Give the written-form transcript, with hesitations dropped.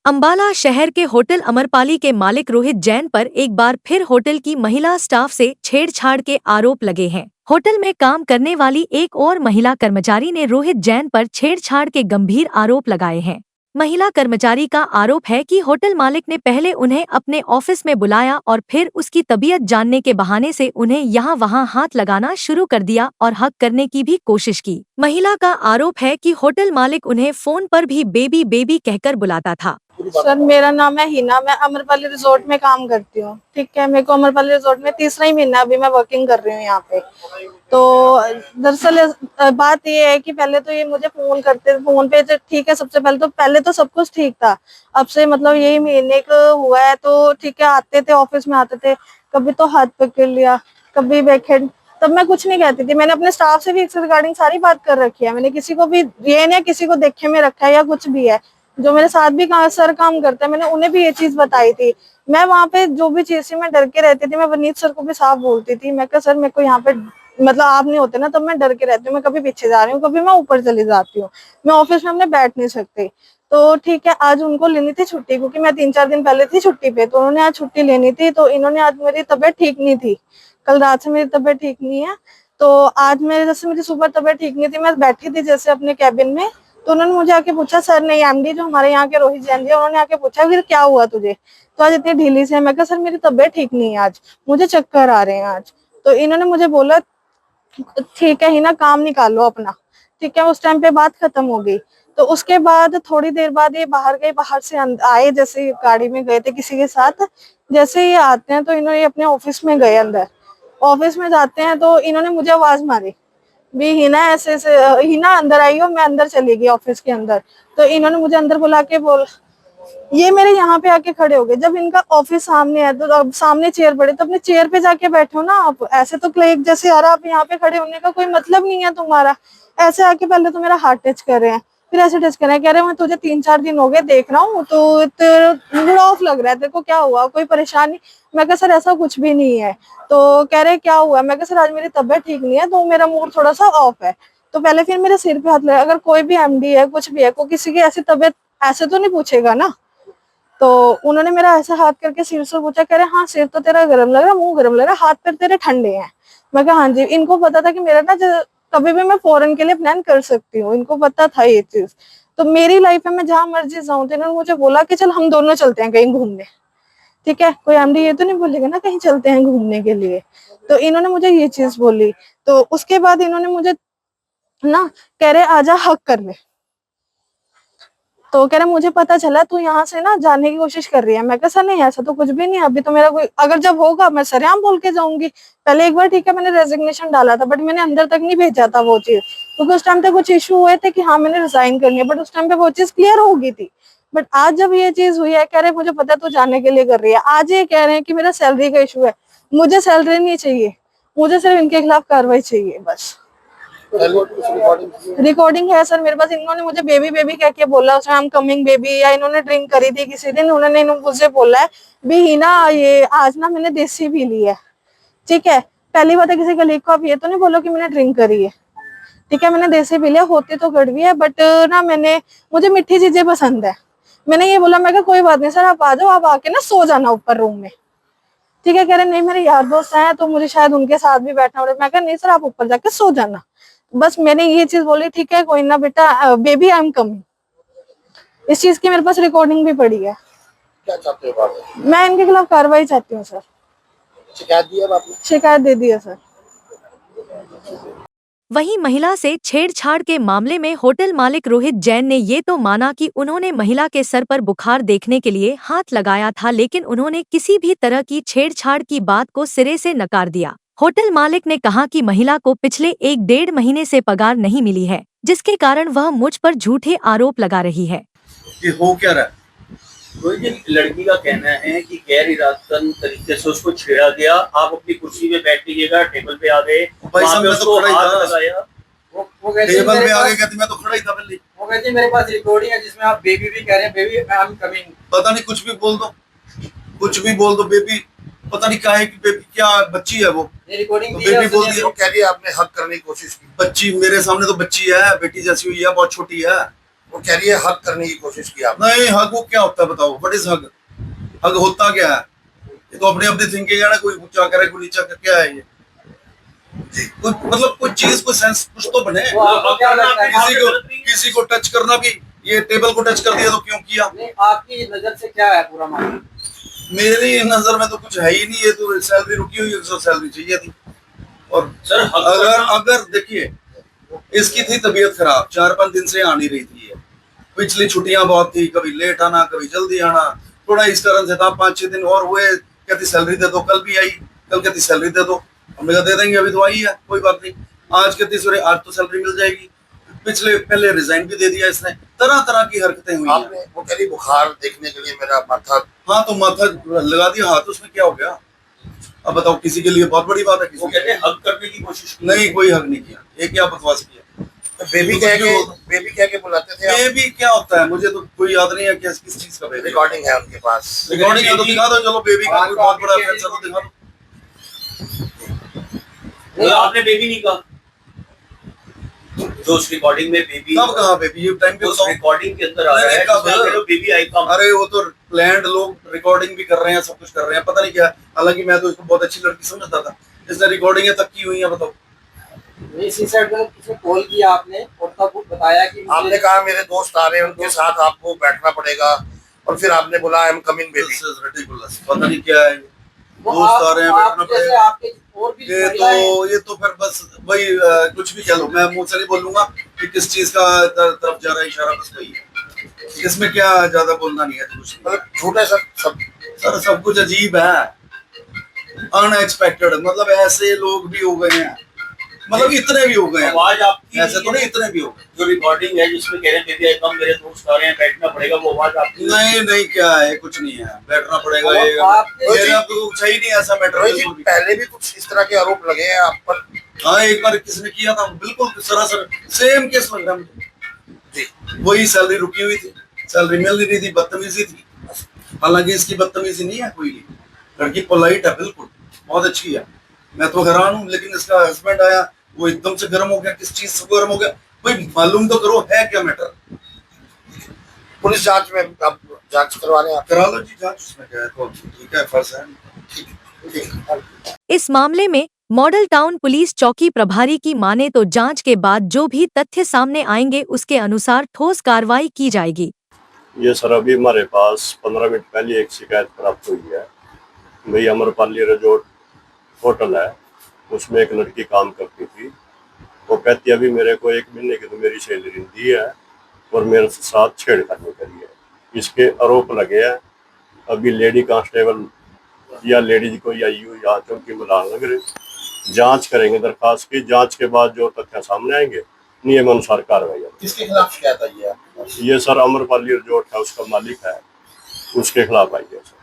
अंबाला शहर के होटल अमरपाली के मालिक रोहित जैन पर एक बार फिर होटल की महिला स्टाफ से छेड़छाड़ के आरोप लगे हैं। होटल में काम करने वाली एक और महिला कर्मचारी ने रोहित जैन पर छेड़छाड़ के गंभीर आरोप लगाए हैं। महिला कर्मचारी का आरोप है कि होटल मालिक ने पहले उन्हें अपने ऑफिस में बुलाया और फिर उसकी तबीयत जानने के बहाने से उन्हें यहाँ वहाँ हाथ लगाना शुरू कर दिया और हक करने की भी कोशिश की। महिला का आरोप है कि होटल मालिक उन्हें फोन पर भी बेबी बेबी कहकर बुलाता था। सर, मेरा नाम है हिना। मैं अमरपाली रिजॉर्ट में काम करती हूँ। ठीक है, मेरे को अमरपाली रिजॉर्ट में तीसरा ही महीना अभी मैं वर्किंग कर रही हूँ यहाँ पे। तो दरअसल बात ये है कि पहले तो ये मुझे फोन करते फोन पे, ठीक है, सबसे पहले तो सब कुछ ठीक था। अब से मतलब यही महीने का हुआ है तो ठीक है, आते थे ऑफिस में, आते थे, कभी तो हाथ पकड़ लिया, कभी बैकहैंड। तब मैं कुछ नहीं कहती थी। मैंने अपने स्टाफ से भी इसके रिगार्डिंग सारी बात कर रखी है। मैंने किसी को भी ये नहीं किसी को देखे में रखा है या कुछ भी है। जो मेरे साथ भी सर काम करते हैं, मैंने उन्हें भी ये चीज बताई थी। मैं वहां पे जो भी चीज थी मैं डर के रहती थी। मैं वनीत सर को भी साफ बोलती थी, मैं कहा सर मेरे को यहाँ पे मतलब आप नहीं होते ना, तब मैं डर के रहती हूँ। मैं कभी पीछे जा रही हूँ, कभी मैं ऊपर चली जाती हूँ, मैं ऑफिस में अपने बैठ नहीं सकती। तो ठीक है, आज उनको लेनी थी छुट्टी, क्योंकि मैं 3-4 दिन पहले थी छुट्टी पे, तो उन्होंने आज छुट्टी लेनी थी। तो इन्होंने आज, मेरी तबीयत ठीक नहीं थी, कल रात से मेरी तबीयत ठीक नहीं है। तो आज मेरी सुबह तबीयत ठीक नहीं थी, मैं बैठी थी जैसे अपने कैबिन में। तो उन्होंने मुझे आके पूछा, सर नहीं, एमडी जो हमारे यहाँ के रोहित जैन जी, उन्होंने आके पूछा फिर क्या हुआ तुझे, तो आज इतनी ढीली से। मैं कहा सर मेरी तबीयत ठीक नहीं है, आज मुझे चक्कर आ रहे हैं आज। तो इन्होंने मुझे बोला ठीक है ही ना, काम निकालो अपना। ठीक है, उस टाइम पे बात खत्म हो गई। तो उसके बाद थोड़ी देर बाद ये बाहर गए, बाहर से आए, जैसे गाड़ी में गए थे किसी के साथ। जैसे ये आते हैं तो इन्होंने अपने ऑफिस में गए, अंदर ऑफिस में जाते हैं तो इन्होंने मुझे आवाज मारी, भी हिना ऐसे से, हिना अंदर आई हो। मैं अंदर चली गई ऑफिस के अंदर। तो इन्होंने मुझे अंदर बुला के ये मेरे यहाँ पे आके खड़े हो गए। जब इनका ऑफिस सामने है तो अब सामने चेयर पड़े, तो अपने चेयर पे जाके बैठो ना आप। ऐसे तो क्लेक जैसे यार आप यहाँ पे खड़े होने का कोई मतलब नहीं है तुम्हारा। ऐसे आके पहले तो मेरा हाथ टच कर रहे हैं, फिर ऐसे टच कर रहे हैं, कह रहे हैं मैं तुझे 3-4 दिन हो गए देख रहा हूँ, तो मूड ऑफ लग रहा है, तेरे को क्या हुआ, कोई परेशानी। मैं कहा सर ऐसा कुछ भी नहीं है। तो कह रहे क्या हुआ। मैं कहा सर आज मेरी तबीयत ठीक नहीं है तो मेरा मूड थोड़ा सा ऑफ है। तो पहले फिर मेरे सिर पे हाथ लगा। अगर कोई भी एमडी है, कुछ भी है, कोई किसी की ऐसी तबीयत ऐसे तो नहीं पूछेगा ना। तो उन्होंने मेरा ऐसा हाथ करके सिर से पूछा, कह रहे हाँ सिर तो तेरा गर्म लग रहा, मुंह गर्म लग रहा, हाथ पैर तेरे ठंडे हैं। मैं कहा हाँ जी। इनको पता था कि मेरा ना कभी भी मैं फॉरेन के लिए प्लान कर सकती हूँ, इनको पता था ये चीज। तो मेरी लाइफ में मैं जहां मर्जी जाऊं, तो इन्होंने मुझे बोला कि चल हम दोनों चलते हैं कहीं घूमने। ठीक है, कोई एमडी ये तो नहीं बोलेगा ना कहीं चलते हैं घूमने के लिए। तो इन्होंने मुझे ये चीज बोली। तो उसके बाद इन्होंने मुझे ना, कह रहे आजा हक कर ले। तो कह रहे मुझे पता चला तू यहाँ से ना जाने की कोशिश कर रही है। मैं कहा सर नहीं, ऐसा तो कुछ भी नहीं, अभी तो मेरा कोई, अगर जब होगा मैं सरेआम बोल के जाऊंगी। पहले एक बार ठीक है मैंने रेजिग्नेशन डाला था, बट मैंने अंदर तक नहीं भेजा था वो चीज, क्योंकि उस टाइम पे कुछ इशू हुए थे कि हाँ मैंने रिजाइन करनी है, बट उस टाइम पे वो चीज क्लियर हो गई थी। बट आज जब ये चीज हुई है, कह रहे मुझे पता है तू जाने के लिए कर रही है। आज ये कह रहे हैं कि मेरा सैलरी का इशू है। मुझे सैलरी नहीं चाहिए, मुझे सिर्फ इनके खिलाफ कार्रवाई चाहिए बस। रिकॉर्डिंग है सर मेरे पास। इन्होंने मुझे बेबी बेबी कह के बोला, उसमें आई एम कमिंग बेबी, या इन्होंने ड्रिंक करी थी किसी दिन, उन्होंने मुझसे बोला है भी हिना ये आज ना मैंने देसी पी ली है। ठीक है, पहली बात है किसी कलीग को आप ये तो नहीं बोलो कि मैंने ड्रिंक करी है। ठीक है, मैंने देसी पी लिया, होती तो कड़वी है, बट ना मुझे मीठी चीजें पसंद है। मैंने ये बोला, मैं कहा कोई बात नहीं सर, आप आ जाओ, आप आके ना सो जाना ऊपर रूम में। ठीक है, कह रहे नहीं मेरे यार दोस्त हैं तो मुझे शायद उनके साथ भी बैठना पड़े। मैं कहा नहीं सर, आप ऊपर जाके सो जाना। बस मैंने ये चीज बोली, ठीक है कोई ना बेटा, बेबी आई एम कमिंग। इस चीज की मेरे पास रिकॉर्डिंग भी पड़ी है। क्या चाहते हो आप? मैं इनके खिलाफ कार्रवाई चाहती हूँ सर। शिकायत दी है आपने? शिकायत दे दी है सर। वहीं महिला से छेड़छाड़ के मामले में होटल मालिक रोहित जैन ने ये तो माना कि उन्होंने महिला के सर पर बुखार देखने के लिए हाथ लगाया था, लेकिन उन्होंने किसी भी तरह की छेड़छाड़ की बात को सिरे से नकार दिया। होटल मालिक ने कहा कि महिला को पिछले 1-1.5 महीने से पगार नहीं मिली है, जिसके कारण वह मुझ पर झूठे आरोप लगा रही है। ये हो क्या रहा है? तो ये लड़की का कहना है कि गैर इरादतन तरीके से उसको छेड़ा गया। आप अपनी कुर्सी पे बैठ लीजिएगा, टेबल पे आ गए, वहाँ पे उसको हाथ लगाया। वो टेबल पे आ गए, कहती मैं तो खड़ा ही था पहले। वो कहती मेरे पास रिकॉर्डिंग है जिसमें आप बेबी भी कह रहे हैं, बेबी आई एम कमिंग। पता नहीं कुछ भी बोल दो, कुछ भी बोल दो, बेबी पता नहीं क्या है कि बेबी क्या बच्ची है वो। ये रिकॉर्डिंग तो बेबी बोल दी, वो कह रही है आपने हक करने की कोशिश की। बच्ची मेरे सामने तो बच्ची है, बेटी जैसी हुई है, बहुत छोटी है। वो कह रही है हक करने की कोशिश की आपने। नहीं, हग वो क्या होता है बताओ, व्हाट इज हग? हग होता क्या है? ये तो अपने अपनी थिंकिंग है ना, कोई ऊंचा करे कोई नीचा करे, क्या है ये? कोई मतलब कोई चीज, कोई सेंस कुछ तो बने। वो आपको क्या लगता है? किसी को टच करना भी, ये टेबल को टच कर दिया तो क्यों किया? नहीं, आपकी नजर से क्या है पूरा मामला? मेरी नजर में तो कुछ है ही नहीं, ये तो सैलरी रुकी हुई है, तो सैलरी चाहिए थी। और सर, अगर देखिए, इसकी थी तबीयत खराब, 4-5 दिन से आ नहीं रही थी ये। पिछली छुट्टियां बहुत थी, कभी लेट आना कभी जल्दी आना, थोड़ा इस कारण से था। 5-6 दिन और हुए, कहती सैलरी दे दो, कल भी आई, कल कहती सैलरी दे दो, हमने कहा दे देंगे, अभी तो आई है, कोई बात नहीं। आज कहती सॉरी आज तो सैलरी मिल जाएगी। पहले रिजाइन भी दे दिया इसने, तरह तरह की हरकतें हुई हैं। आपने वो कह रही बुखार देखने के लिए मेरा माथा। हाँ तो माथा लगा दिया हाथ, उसमें क्या हो गया? अब बताओ, किसी के लिए बहुत बड़ी बात है, वो किसी कहते हैं हक करने की कोशिश की। नहीं, कोई हक नहीं किया। ये क्या बकवास किया? तो बेबी कह के बुलाते थे आप। बेबी क्या होता है, मुझे तो कोई याद नहीं है कि किस चीज का बेबी। रिकॉर्डिंग है उनके पास। रिकॉर्डिंग है तो दिखा दो, चलो बेबी का कोई बहुत बड़ा फैसला तो दिखा दो। नहीं, आपने बेबी नहीं कहा। जो उस रिकॉर्डिंग में बेबी, कब कहा बेबी? ये टाइम पे उस बताओ। रिकॉर्डिंग के अंदर आ नहीं, रहा है कब? जिसमें आप कह रहे हो बेबी आई कम। अरे वो तो प्लान्ड, लोग रिकॉर्डिंग भी कर रहे हैं, सब कुछ कर रहे हैं, पता नहीं क्या। हालांकि मैं तो इसको बहुत अच्छी लड़की समझता था, इसने रिकॉर्डिंगें तक की हुई हैं, बताओ। इसी साइड में किसी कॉल किया आपने और तब बताया कि आपने कहा मेरे दोस्त आ रहे हैं, उनके साथ आपको बैठना पड़ेगा, और फिर आपने बोला I am coming baby. This is ridiculous, पता नहीं क्या है। वो दोस्त आ रहे हैं, बैठना जैसे पड़ेगा। आपके और भी महिलाएं हैं। ये तो फिर बस वही कुछ भी कह लो, मैं मुंह से नहीं बोलूंगा कि किस चीज का तरफ जा रहा है इशारा, बस वही है। इसमें क्या ज्यादा बोलना नहीं है, तो कुछ नहीं। मतलब झूठे सब सर सब कुछ अजीब है, अनएक्सपेक्टेड। मतलब ऐसे लोग भी हो गए हैं, मतलब इतने भी हो गए हैं, आवाज आपकी ऐसे तो नहीं, इतने भी हो गए। जो रिकॉर्डिंग है जिसमें कह रहे हैं बेबी आई कम, मेरे दोस्त आ रहे हैं, बैठना पड़ेगा, वो आवाज आपकी नहीं नहीं, क्या है, कुछ नहीं है, बैठना पड़ेगा। और ये आपके- मेरा तो सही नहीं, ऐसा मैटर रोहित जी, पहले भी कुछ इस तरह के आरोप लगे हैं आप पर। हाँ, एक बार किसने किया था, बिल्कुल सरासर सेम केस लग रहा मुझे जी। वही सैलरी रुकी हुई थी, सैलरी मिल नहीं रही थी, बदतमीजी थी। हालांकि इसकी बदतमीजी नहीं है कोई, लड़की पोलाइट है, बिल्कुल बहुत अच्छी है। मैं तो हैरान हूँ, लेकिन इसका हस्बैंड आया, वो एकदम से गर्म हो गया। किस चीज से गर्म हो गया? भाई मालूम तो करो, है क्या मैटर? पुलिस जांच में आप जांच करवा रहे हैं आप। करा लो जी जांच, उसमें क्या है, तो ठीक है, फर्ज है। ठीक। इस मामले में मॉडल टाउन पुलिस चौकी प्रभारी की माने तो जांच के बाद जो भी तथ्य सामने आएंगे उसके अनुसार ठोस कार्रवाई की जाएगी। ये सर अभी हमारे पास 15 मिनट पहले एक शिकायत प्राप्त हुई है। भाई अमरपाली रिजॉर्ट होटल है, उसमें एक लड़की काम करती थी। वो कहती अभी मेरे को 1 महीने की तो मेरी सैलरी दी है और मेरे साथ छेड़खानी करी है। इसके आरोप लगे हैं। अभी लेडी कांस्टेबल या लेडीज को या यू यहाँ चौकी बुलाने लग रहे, जांच करेंगे दरखास्त की। जांच के बाद जो तथ्य सामने आएंगे नियम अनुसार कार्रवाई होगी। किसके खिलाफ शिकायत आई है आपके पास? ये सर अमरपाली रिजॉर्ट है, उसका मालिक है, उसके खिलाफ आई है सर।